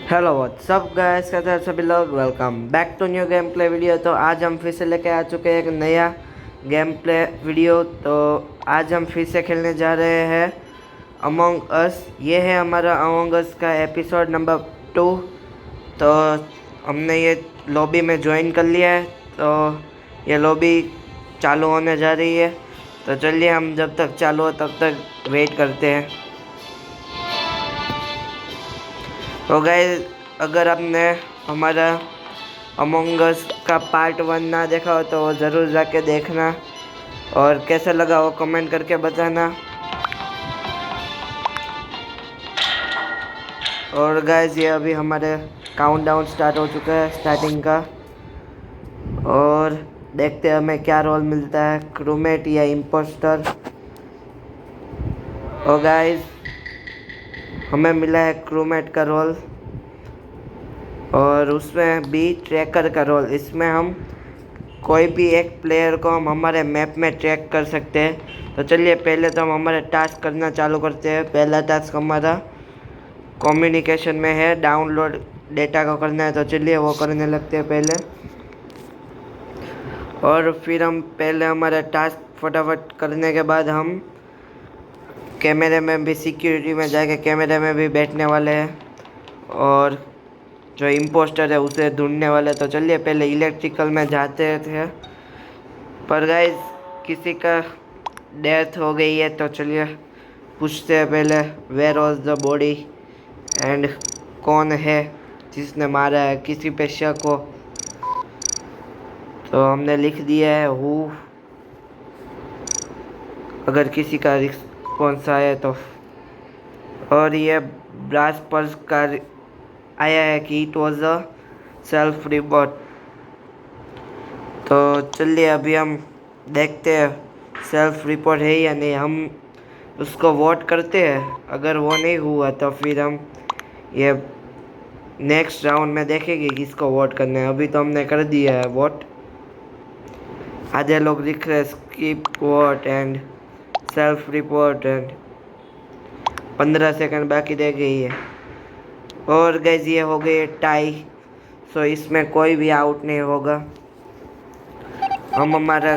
Hello what's up guys, कैसे हैं सभी लोग। Welcome back to new game play video. तो आज हम फिर से लेके आ चुके हैं एक नया गेम प्ले वीडियो। तो आज हम फिर से खेलने जा रहे हैं अमोंग अस। ये है हमारा अमोंग अस का एपिसोड नंबर 2। तो हमने ये लॉबी में ज्वाइन कर लिया है। तो ये लॉबी चालू होने जा रही है। तो चलिए हम जब तक चालू हो तब तक वेट करते हैं। तो गाइस, अगर आपने हमारा अमोंग अस का पार्ट 1 ना देखा हो तो वो ज़रूर जाके देखना, और कैसा लगा वो कमेंट करके बताना। और गाइस, ये अभी हमारे काउंटडाउन स्टार्ट हो चुका है स्टार्टिंग का, और देखते हैं हमें क्या रोल मिलता है, क्रूमेट या इम्पोस्टर। और गाइस, हमें मिला है क्रूमेट का रोल, और उसमें भी ट्रैकर का रोल। इसमें हम कोई भी एक प्लेयर को हम हमारे मैप में ट्रैक कर सकते हैं। तो चलिए पहले तो हम हमारे टास्क करना चालू करते हैं। पहला टास्क हमारा कम्युनिकेशन में है, डाउनलोड डेटा को करना है। तो चलिए वो करने लगते हैं पहले, और फिर हम पहले हमारा टास्क फटाफट करने के बाद हम कैमरे में भी, सिक्योरिटी में जाके कैमरे में भी बैठने वाले हैं, और जो इम्पोस्टर है उसे ढूंढने वाले। तो चलिए पहले इलेक्ट्रिकल में जाते थे, पर गाइस किसी का डेथ हो गई है। तो चलिए पूछते हैं पहले, where was the body, and कौन है जिसने मारा है, किसी पे शक हो। तो हमने लिख दिया है हु, अगर किसी का रिस्पॉन्स आया तो। और ये ब्रास पर्स का आया है कि it was a self report. तो चलिए अभी हम देखते हैं सेल्फ रिपोर्ट है या नहीं। हम उसको वोट करते हैं, अगर वो नहीं हुआ तो फिर हम ये नेक्स्ट राउंड में देखेंगे किसको वोट करना है। अभी तो हमने कर दिया है वोट। आधे लोग लिख रहे हैं skip vote and self report, and 15 second बाकी रह गई है। और गाइस, ये हो गई टाई, सो इसमें कोई भी आउट नहीं होगा। हम हमारा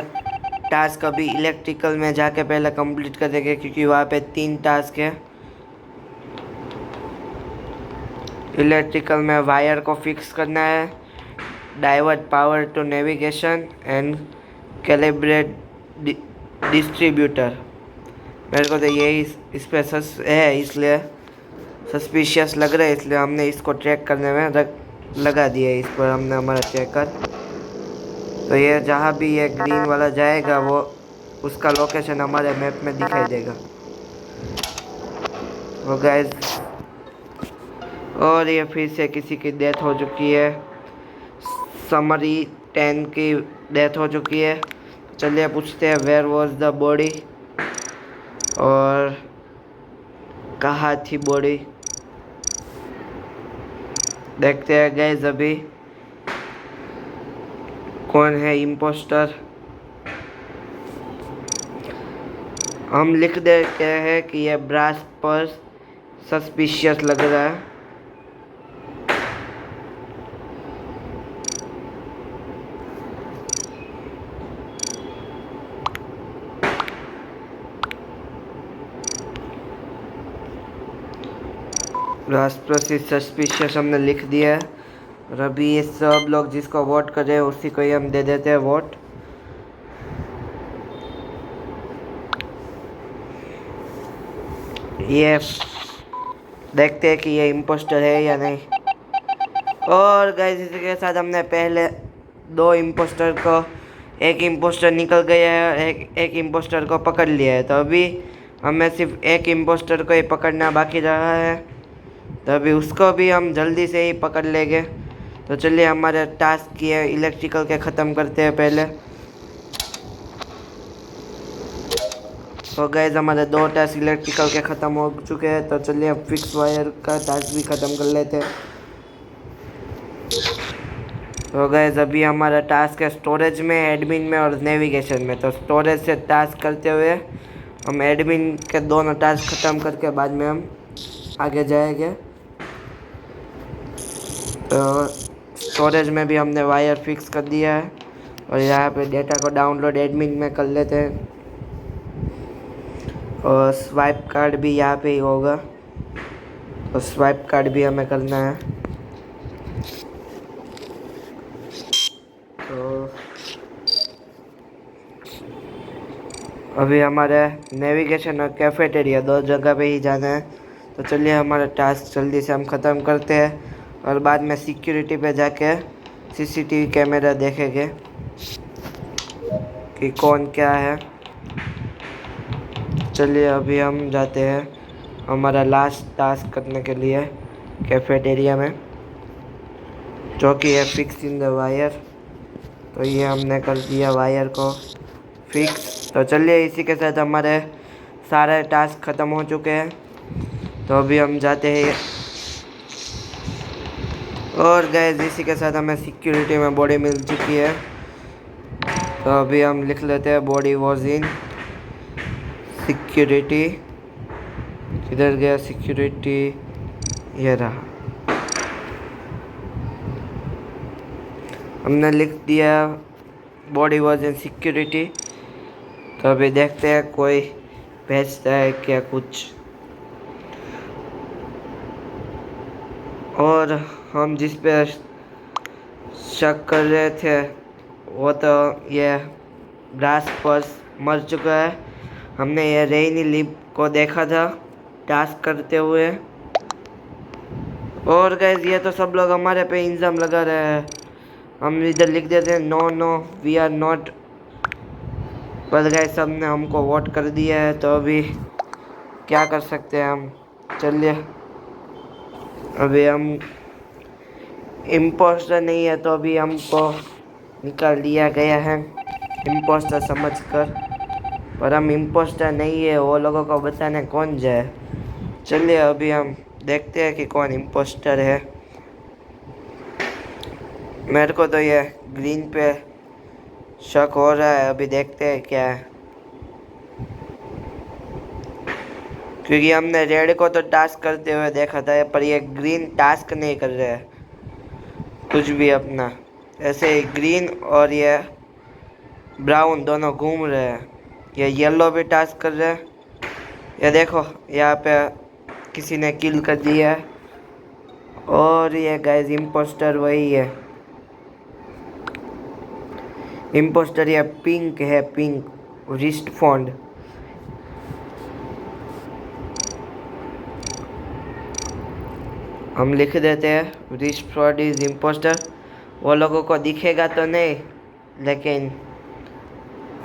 टास्क अभी इलेक्ट्रिकल में जाके पहले कंप्लीट कर देंगे, क्योंकि वहाँ पे 3 टास्क है। इलेक्ट्रिकल में वायर को फिक्स करना है, divert power to navigation, and calibrate distributor. मेरे को तो यही इस पे है, इसलिए सस्पिशियस लग रहा है, इसलिए हमने इसको ट्रैक करने में लगा दिया है। इस पर हमने हमारा ट्रैकर। तो ये जहाँ भी ये ग्रीन वाला जाएगा वो उसका लोकेशन हमारे मैप में दिखाई देगा। वो गाइस, और ये फिर से किसी की डेथ हो चुकी है। समरी 10 की डेथ हो चुकी है। चलिए पूछते हैं वेयर वॉज द बॉडी, और कहाँ थी बॉडी। देखते हैं गाइस अभी कौन है इम्पोस्टर। हम लिख देते हैं कि ये ब्रास पर सस्पिशियस लग रहा है। ब्रास पर सस्पिशियस हमने लिख दिया है, और अभी ये सब लोग जिसको वोट कर रहे हैं उसी को ही हम दे देते हैं वोट। ये देखते हैं कि ये इम्पोस्टर है या नहीं। और गाइस, इसी के साथ हमने पहले 2 इम्पोस्टर को, एक इम्पोस्टर निकल गया है और एक इम्पोस्टर को पकड़ लिया है। तो अभी हमें सिर्फ एक इम्पोस्टर को ही पकड़ना बाकी रहा है। तो अभी उसको भी हम जल्दी से ही पकड़ लेंगे। तो चलिए हमारे टास्क किए इलेक्ट्रिकल के ख़त्म करते हैं पहले। तो गाइस, हमारे 2 टास्क इलेक्ट्रिकल के ख़त्म हो चुके हैं। तो चलिए अब फिक्स वायर का टास्क भी ख़त्म कर लेते हैं। तो गाइस, अभी हमारा टास्क है स्टोरेज में, एडमिन में और नेविगेशन में। तो स्टोरेज से टास्क करते हुए हम एडमिन के दोनों टास्क ख़त्म करके बाद में हम आगे जाएंगे। तो स्टोरेज में भी हमने वायर फिक्स कर दिया है और यहाँ पे डेटा को डाउनलोड एडमिन में कर लेते हैं और स्वाइप कार्ड भी यहाँ पे ही होगा, तो स्वाइप कार्ड भी हमें करना है। तो अभी हमारे नेविगेशन और कैफेटेरिया 2 जगह पे ही जाना है। तो चलिए हमारा टास्क जल्दी से हम ख़त्म करते हैं और बाद में सिक्योरिटी पे जाके सीसीटीवी कैमरा देखेंगे कि कौन क्या है। चलिए अभी हम जाते हैं हमारा लास्ट टास्क करने के लिए कैफेटेरिया में, जो कि है फिक्स इन द वायर। तो ये हमने कर दिया वायर को फिक्स। तो चलिए इसी के साथ हमारे सारे टास्क ख़त्म हो चुके हैं। तो अभी हम जाते हैं और गाइस इसी के साथ हमें सिक्योरिटी में बॉडी मिल चुकी है। तो अभी हम लिख लेते हैं बॉडी वॉज इन सिक्योरिटी। किधर गया सिक्योरिटी, ये रहा। हमने लिख दिया बॉडी वॉज इन सिक्योरिटी। तो अभी देखते हैं कोई भेजता है क्या कुछ। और हम जिस पे शक कर रहे थे वो तो ये ब्रास पर्स मर चुका है। हमने ये रेनी लिप को देखा था टास्क करते हुए। और गाइस ये तो सब लोग हमारे पे इल्ज़ाम लगा रहे हैं। हम इधर लिख देते हैं no no we are not, पर गाइस सब ने हमको वोट कर दिया है। तो अभी क्या कर सकते हैं हम। चलिए अभी हम इम्पोस्टर नहीं है तो अभी हमको निकाल दिया गया है इम्पोस्टर समझकर, पर हम इम्पोस्टर नहीं है, वो लोगों को बताने कौन जाए। चलिए अभी हम देखते हैं कि कौन इम्पोस्टर है। मेरे को तो ये ग्रीन पे शक हो रहा है, अभी देखते हैं क्या है, क्योंकि हमने रेड को तो टास्क करते हुए देखा था, पर ये ग्रीन टास्क नहीं कर रहे हैं कुछ भी अपना। ऐसे ही ग्रीन और ये ब्राउन दोनों घूम रहे हैं। ये येलो भी टास्क कर रहे हैं। ये देखो यहाँ पे किसी ने किल कर दिया है। और ये गाइस इम्पोस्टर वही है, इम्पोस्टर ये पिंक है, पिंक रिस्ट फॉन्ड। हम लिख देते हैं रिस्ट फॉन्ड इज इम्पोस्टर। वो लोगों को दिखेगा तो नहीं, लेकिन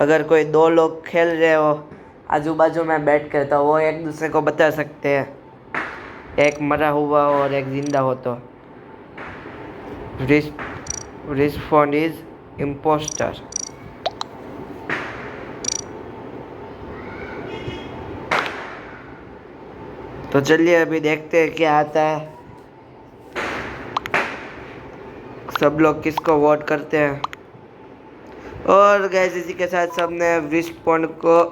अगर कोई 2 लोग खेल रहे हो आजू बाजू में बैठ कर तो वो एक दूसरे को बता सकते हैं, एक मरा हुआ हो और एक जिंदा हो। तो रिस्ट फॉन्ड इज इम्पोस्टर। तो चलिए अभी देखते हैं क्या आता है, सब लोग किसको वोट करते हैं। और गैस इसी के साथ सबने रिस्पॉन्ड को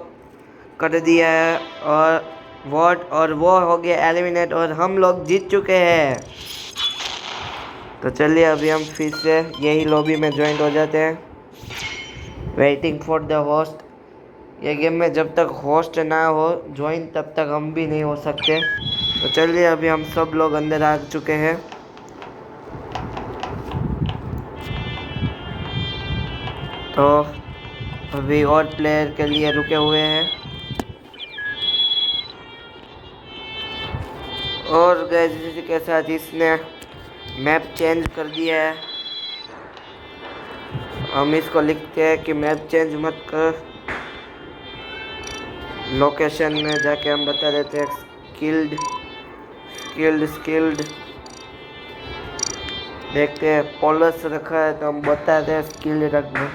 कर दिया है और वोट, और वो हो गया एलिमिनेट और हम लोग जीत चुके हैं। तो चलिए अभी हम फिर से यही लॉबी में ज्वाइन हो जाते हैं। Waiting for the host. ये गेम में जब तक होस्ट ना हो ज्वाइन तब तक हम भी नहीं हो सकते। तो चलिए अभी हम सब लोग अंदर आ चुके हैं। तो अभी और प्लेयर के लिए रुके हुए हैं। और गाइस इसी के साथ इसने मैप चेंज कर दिया है। हम इसको लिखते हैं कि मैप चेंज मत कर। लोकेशन में जाके हम बता देते हैं स्किल्ड स्किल्ड स्किल्ड। देखते हैं पोलस रखा है तो हम बताते हैं स्किल्ड रखना।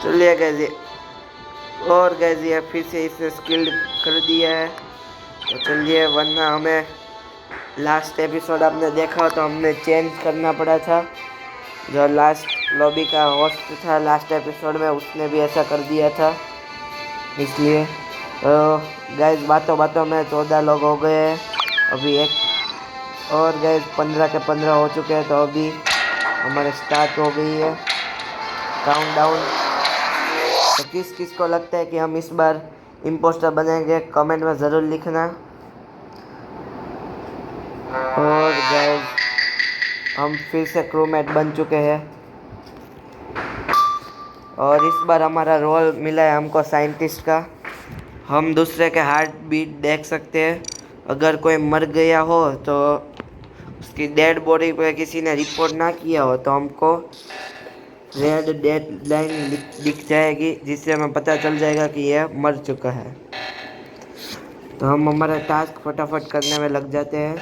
चलिए गाइस, और गाइस ये फिर से इसने स्किल्ड कर दिया है। तो चलिए, वरना हमें लास्ट एपिसोड आपने देखा तो हमने चेंज करना पड़ा था। जो लास्ट लॉबी का होस्ट था लास्ट एपिसोड में उसने भी ऐसा कर दिया था, इसलिए गैस बातों बातों में 14 लोग हो गए हैं। अभी एक और गैस 15 के 15 हो चुके हैं। तो अभी हमारे स्टार्ट हो गई है काउंटडाउन। तो किस किस को लगता है कि हम इस बार इम्पोस्टर बनेंगे, कमेंट में ज़रूर लिखना। और गैस हम फिर से क्रूमेट बन चुके हैं और इस बार हमारा रोल मिला है हमको साइंटिस्ट का। हम दूसरे के हार्ट बीट देख सकते हैं। अगर कोई मर गया हो तो उसकी डेड बॉडी पे किसी ने रिपोर्ट ना किया हो तो हमको रेड डेड लाइन दिख जाएगी, जिससे हमें पता चल जाएगा कि यह मर चुका है। तो हम हमारा टास्क फटाफट करने में लग जाते हैं।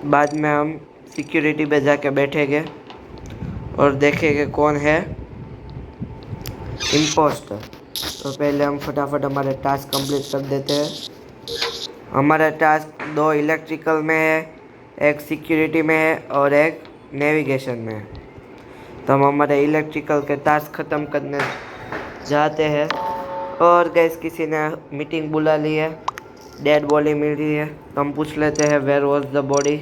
बाद में हम सिक्योरिटी पे जाके बैठेंगे और देखेंगे कौन है इम्पोस्टर। तो पहले हम फटाफट हमारे टास्क कंप्लीट कर देते हैं। हमारा टास्क 2 इलेक्ट्रिकल में है, एक सिक्योरिटी में है और एक नेविगेशन में है। तो हम हमारे इलेक्ट्रिकल के टास्क ख़त्म करने जाते हैं। और गैस किसी ने मीटिंग बुला ली है, डेड बॉडी मिल रही है। तो हम पूछ लेते हैं वेयर वॉज द बॉडी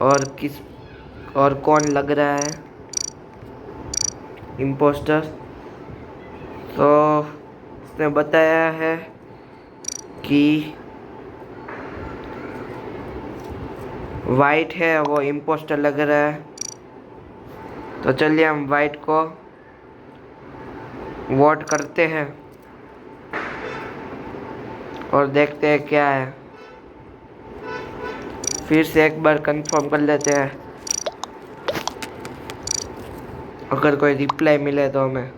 और कौन लग रहा है इम्पोस्टर। तो उसने बताया है कि वाइट है, वो इम्पोस्टर लग रहा है। तो चलिए हम वाइट को वोट करते हैं और देखते हैं क्या है। फिर से एक बार कंफर्म कर लेते हैं, अगर कोई रिप्लाई मिले तो हमें,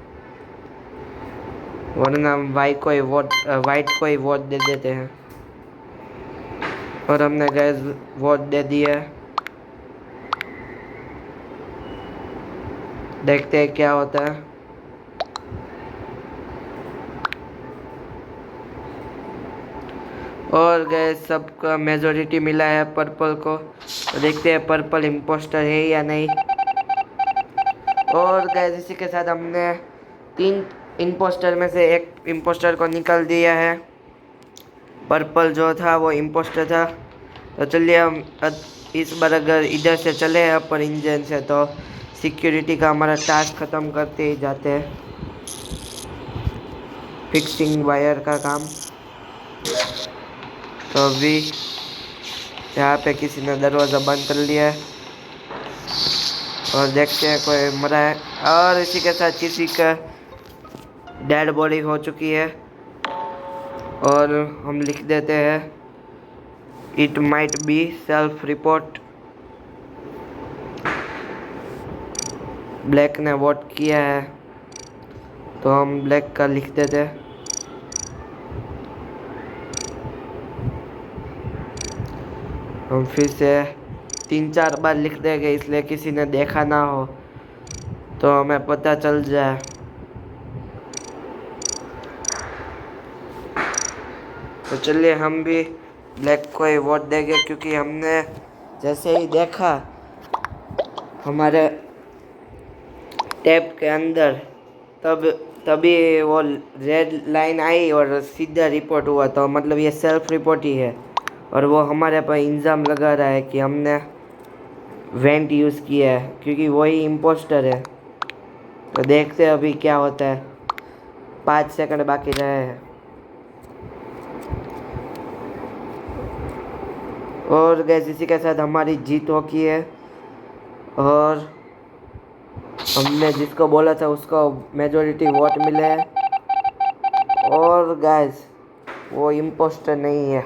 वरना हम वाइट को ही वोट दे देते हैं। और हमने गैस वोट दे दिया है। देखते हैं क्या होता है। और गैस सबका मेजोरिटी मिला है पर्पल को। तो देखते हैं पर्पल इम्पोस्टर है या नहीं। और गैस इसी के साथ हमने 3 इम्पोस्टर में से एक इम्पोस्टर को निकाल दिया है। पर्पल जो था वो इम्पोस्टर था। तो चलिए हम इस बार अगर इधर से चले अपर इंजन से तो सिक्योरिटी का हमारा टास्क ख़त्म करते ही जाते हैं, फिक्सिंग वायर का काम। तो अभी यहाँ पे किसी ने दरवाज़ा बंद कर लिया है और देखते हैं कोई मरा है। और इसी के साथ किसी का डेड बॉडी हो चुकी है। और हम लिख देते हैं it might be self report. Black ने वोट किया है तो हम ब्लैक का लिख देते हैं। हम फिर से 3-4 बार लिख देंगे, इसलिए किसी ने देखा ना हो तो हमें पता चल जाए। तो चलिए हम भी ब्लैक को ही वोट देंगे, क्योंकि हमने जैसे ही देखा हमारे टैब के अंदर तभी वो रेड लाइन आई और सीधा रिपोर्ट हुआ। तो मतलब ये सेल्फ रिपोर्ट ही है और वो हमारे पर इल्ज़ाम लगा रहा है कि हमने वेंट यूज़ किया है, क्योंकि वही इम्पोस्टर है। तो देखते हैं अभी क्या होता है। 5 सेकंड बाकी रहे हैं। और गैस इसी के साथ हमारी जीत हो की है और हमने जिसको बोला था उसको मेजॉरिटी वोट मिले हैं। और गैस वो इम्पोस्टर नहीं है,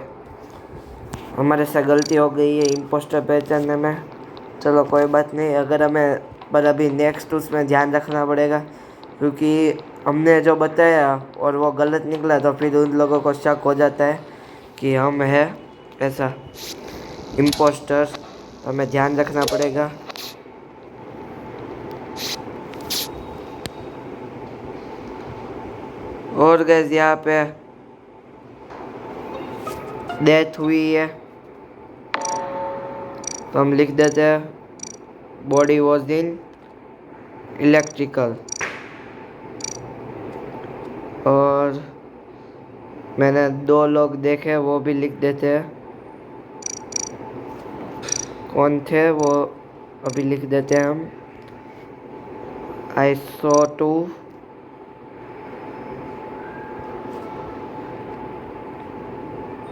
हमारे से गलती हो गई है इम्पोस्टर पहचानने में। चलो कोई बात नहीं, अगर हमें पर अभी नेक्स्ट उसमें ध्यान रखना पड़ेगा, क्योंकि हमने जो बताया और वो गलत निकला तो फिर उन लोगों को शक हो जाता है कि हम है ऐसा इम्पोस्टर। हमें ध्यान रखना पड़ेगा। और गैस यहाँ पे डेथ हुई है तो हम लिख देते हैं बॉडी वॉज इन इलेक्ट्रिकल। और मैंने 2 लोग देखे, वो भी लिख देते हैं। कौन थे वो अभी लिख देते हैं हम। आई सॉ 2,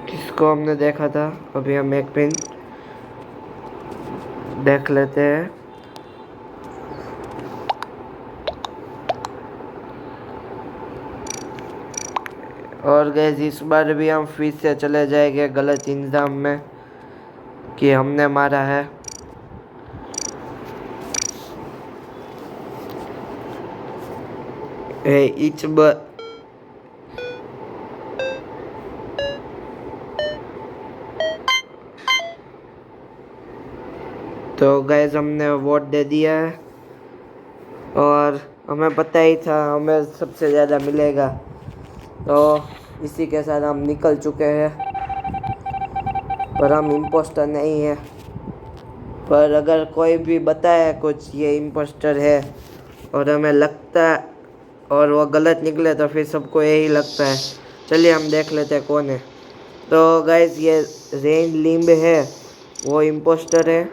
किसको हमने देखा था, अभी हम एक मिनट देख लेते हैं। और गैस इस बार भी हम फिर से चले जाएंगे गलत इंजाम में कि हमने मारा है। इच तो गैस हमने वोट दे दिया है और हमें पता ही था हमें सबसे ज़्यादा मिलेगा, तो इसी के साथ हम निकल चुके हैं। पर हम इम्पोस्टर नहीं है, पर अगर कोई भी बताए कुछ ये इम्पोस्टर है और हमें लगता है और वो गलत निकले तो फिर सबको यही लगता है। चलिए हम देख लेते हैं कौन है। तो गाइस ये रेन लिम्ब है, वो इम्पोस्टर है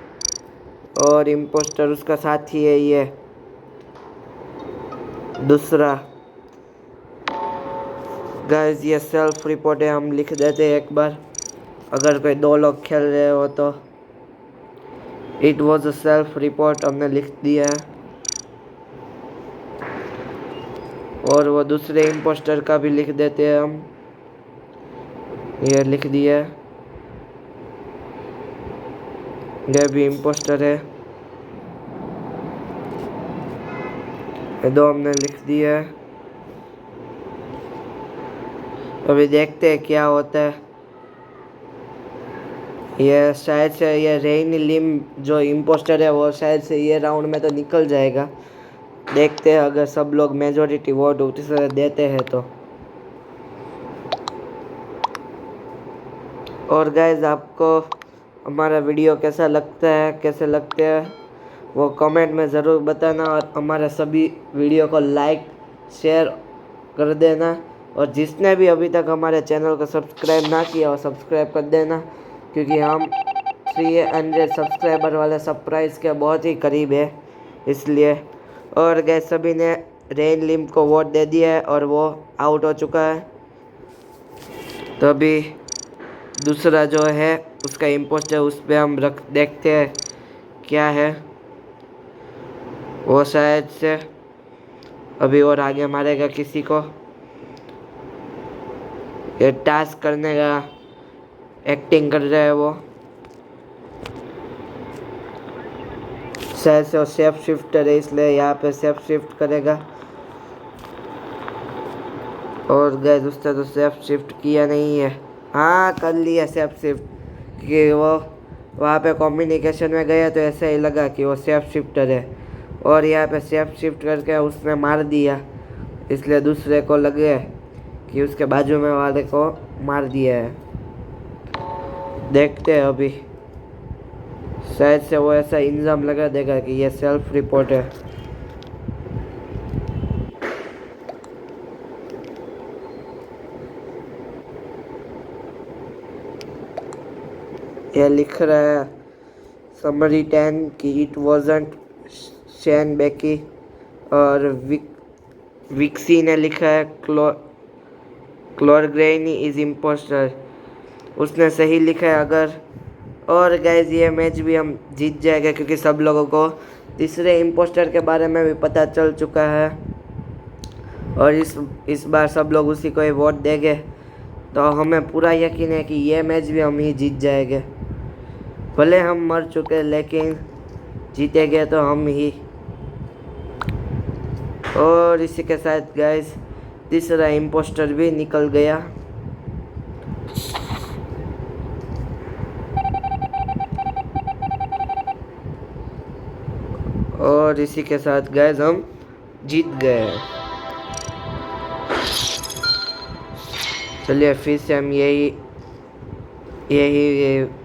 और इम्पोस्टर उसका साथी है ये दूसरा। गाइस ये सेल्फ रिपोर्ट है, हम लिख देते हैं एक बार, अगर कोई 2 लोग खेल रहे हो तो। It was a self report हमने लिख दिया है। और वो दूसरे इम्पोस्टर का भी लिख देते हैं हम, ये लिख दिया है, ये भी इम्पोस्टर है, ये 2 हमने लिख दिया है। अभी देखते हैं क्या होता है। ये शायद से ये रेन लिम जो इम्पोस्टर है वो शायद से ये राउंड में तो निकल जाएगा। देखते हैं अगर सब लोग मेजोरिटी वोट उसे देते हैं तो। और गाइज आपको हमारा वीडियो कैसा लगता है, कैसे लगते हैं वो कमेंट में ज़रूर बताना, और हमारे सभी वीडियो को लाइक शेयर कर देना। और जिसने भी अभी तक हमारे चैनल को सब्सक्राइब ना किया हो सब्सक्राइब कर देना, क्योंकि हम 300 सब्सक्राइबर वाले सरप्राइज़ के बहुत ही करीब है इसलिए। और गैस सभी ने रेन लिम को वोट दे दिया है और वो आउट हो चुका है। तो अभी दूसरा जो है उसका इम्पोस्टर, उस पर हम देखते हैं क्या है। वो शायद से अभी और आगे मारेगा किसी को। ये टास्क करने का एक्टिंग कर रहा है वो, शायद से वो सेफ शिफ्टर है इसलिए यहाँ पे सेफ शिफ्ट करेगा। और गैस उसने तो सेफ शिफ्ट किया नहीं है, हाँ कर लिया सेफ शिफ्ट, क्योंकि वो वहाँ पे कम्युनिकेशन में गया तो ऐसा ही लगा कि वो सेफ शिफ्टर है। और यहाँ पे सेफ शिफ्ट करके उसने मार दिया, इसलिए दूसरे को लगे कि उसके बाजू में वाले को मार दिया है। देखते हैं अभी, शायद से वो ऐसा इल्ज़ाम लगा देगा कि ये सेल्फ रिपोर्ट है। ये लिख रहा है समरी 10 कि इट वॉजंट शैन बेकी, और विक्सी ने लिखा है क्लोरग्रेनी इज इम्पोस्टर, उसने सही लिखा है अगर। और गाइज ये मैच भी हम जीत जाएंगे क्योंकि सब लोगों को तीसरे इम्पोस्टर के बारे में भी पता चल चुका है, और इस बार सब लोग उसी को ही वोट देंगे, तो हमें पूरा यकीन है कि ये मैच भी हम ही जीत जाएंगे। भले हम मर चुके लेकिन जीतेंगे तो हम ही। और इसी के साथ गाइस तीसरा इम्पोस्टर भी निकल गया। और इसी के साथ गाइस हम जीत गए। चलिए फिर से हम यही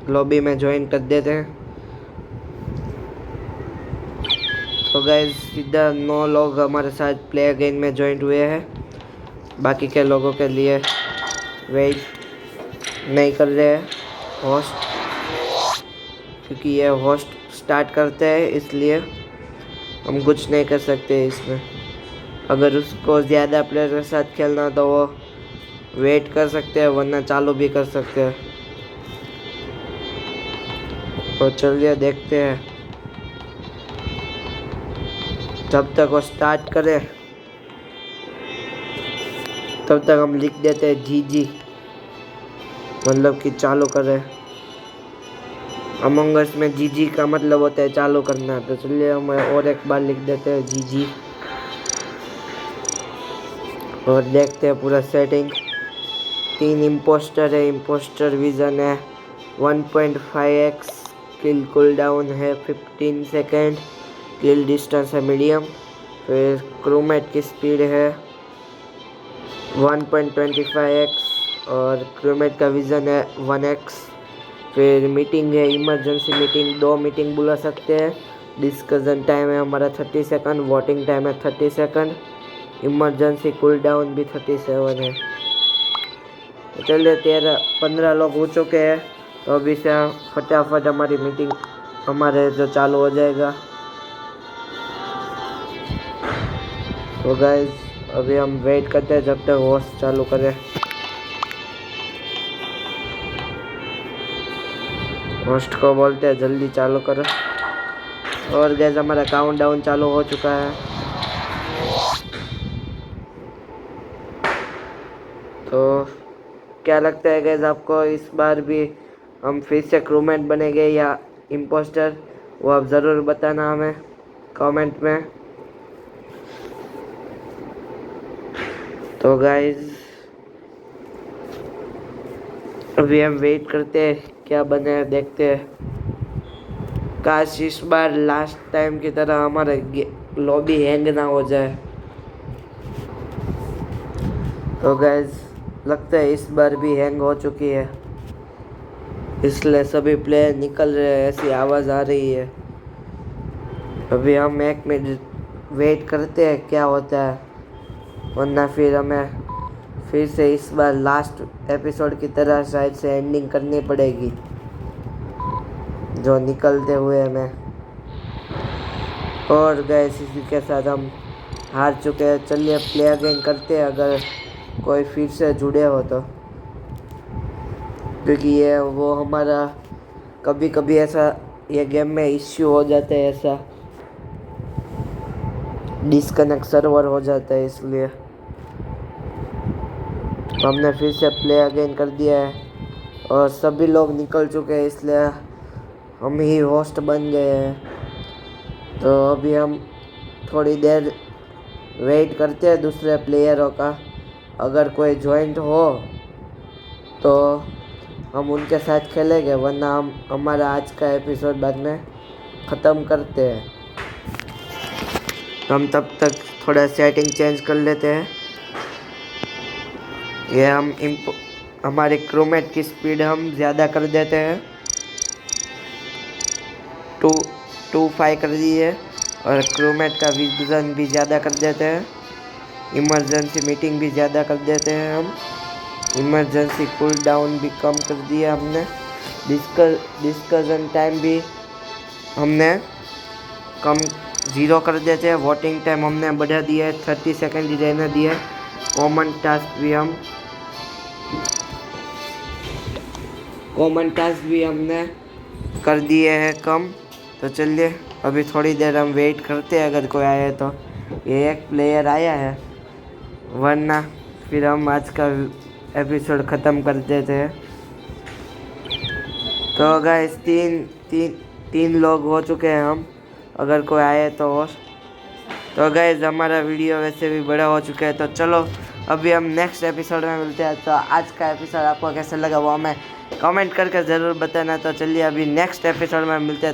लॉबी में ज्वाइन कर देते हैं। तो गाइस सीधा 9 लोग हमारे साथ प्ले अगेन में ज्वाइन हुए हैं। बाकी के लोगों के लिए वेट नहीं कर रहे हैं होस्ट, क्योंकि ये होस्ट स्टार्ट करते हैं, इसलिए हम कुछ नहीं कर सकते इसमें। अगर उसको ज़्यादा प्लेयर के साथ खेलना तो वो वेट कर सकते हैं, वरना चालू भी कर सकते हैं। तो चलिए देखते हैं, जब तक वो स्टार्ट करे तब तक हम लिख देते हैं GG, मतलब कि चालू करे। अमंग अस में GG का मतलब होता है चालू करना। तो चलिए हम और एक बार लिख देते हैं GG और देखते हैं पूरा सेटिंग। 3 इम्पोस्टर है, इम्पोस्टर विजन है 1.5x, किल कूल डाउन है 15 सेकेंड, किल डिस्टेंस है मीडियम, फिर क्रूमेट की स्पीड है 1.25x और क्रूमेट का विजन है 1x। फिर मीटिंग है इमरजेंसी मीटिंग, 2 मीटिंग बुला सकते हैं। डिस्कशन टाइम है हमारा 30 सेकंड, वोटिंग टाइम है 30 सेकंड, इमरजेंसी कूल डाउन भी 37 है। तो चलिए 15 लोग हो चुके हैं, तो अभी से फटाफट हमारी मीटिंग हमारे जो चालू हो जाएगा। तो गाइस अभी हम वेट करते हैं जब तक होस्ट चालू करे। होस्ट को बोलते हैं जल्दी चालू करो। और गाइस हमारा काउंटडाउन चालू हो चुका है। तो क्या लगता है गाइस आपको, इस बार भी हम फिर से क्रूमेट बनेंगे या इम्पोस्टर? वो आप ज़रूर बताना हमें कमेंट में। तो गाइस अभी हम वेट करते हैं क्या बने, देखते हैं। काश इस बार लास्ट टाइम की तरह हमारे लॉबी हैंग ना हो जाए। तो गाइस लगता है इस बार भी हैंग हो चुकी है, इसलिए सभी प्लेयर निकल रहे हैं, ऐसी आवाज़ आ रही है। अभी हम 1 मिनट वेट करते हैं क्या होता है, वरना फिर हमें फिर से इस बार लास्ट एपिसोड की तरह शायद से एंडिंग करनी पड़ेगी, जो निकलते हुए हमें। और गाइस इसी के साथ हम हार चुके हैं। चलिए प्ले अगेन करते हैं, अगर कोई फिर से जुड़े हो तो, क्योंकि ये वो हमारा कभी कभी ऐसा ये गेम में इश्यू हो जाता है, ऐसा डिस्कनेक्ट सर्वर हो जाता है, इसलिए हमने फिर से प्ले अगेन कर दिया है और सभी लोग निकल चुके हैं, इसलिए हम ही होस्ट बन गए हैं। तो अभी हम थोड़ी देर वेट करते हैं दूसरे प्लेयरों का, अगर कोई ज्वाइंट हो तो हम उनके साथ खेलेंगे, वरना हम हमारा आज का एपिसोड बाद में ख़त्म करते हैं। तो हम तब तक थोड़ा सेटिंग चेंज कर लेते हैं। ये हम हमारे क्रोमेट की स्पीड हम ज़्यादा कर देते हैं, 2.5 कर दी है, और क्रोमेट का विजन भी ज़्यादा कर देते हैं। इमरजेंसी मीटिंग भी ज़्यादा कर देते हैं हम। इमरजेंसी कूल डाउन भी कम कर दिया हमने। डिस्कशन टाइम भी हमने कम 0 कर देते हैं। वोटिंग टाइम हमने बढ़ा दिया है, 30 सेकेंड ही रहने दिया है। कॉमन टास्क भी हमने कर दिए हैं कम। तो चलिए अभी थोड़ी देर हम वेट करते हैं, अगर कोई आए तो। ये एक प्लेयर आया है, वरना फिर हम आज का एपिसोड ख़त्म कर देते हैं। तो गाइस तीन लोग हो चुके हैं हम, अगर कोई आए तो हो। तो गाइस हमारा वीडियो वैसे भी बड़ा हो चुका है, तो चलो अभी हम नेक्स्ट एपिसोड में मिलते हैं। तो आज का एपिसोड आपको कैसा लगा वो हमें कमेंट करके ज़रूर बताना। तो चलिए अभी नेक्स्ट एपिसोड में मिलते हैं।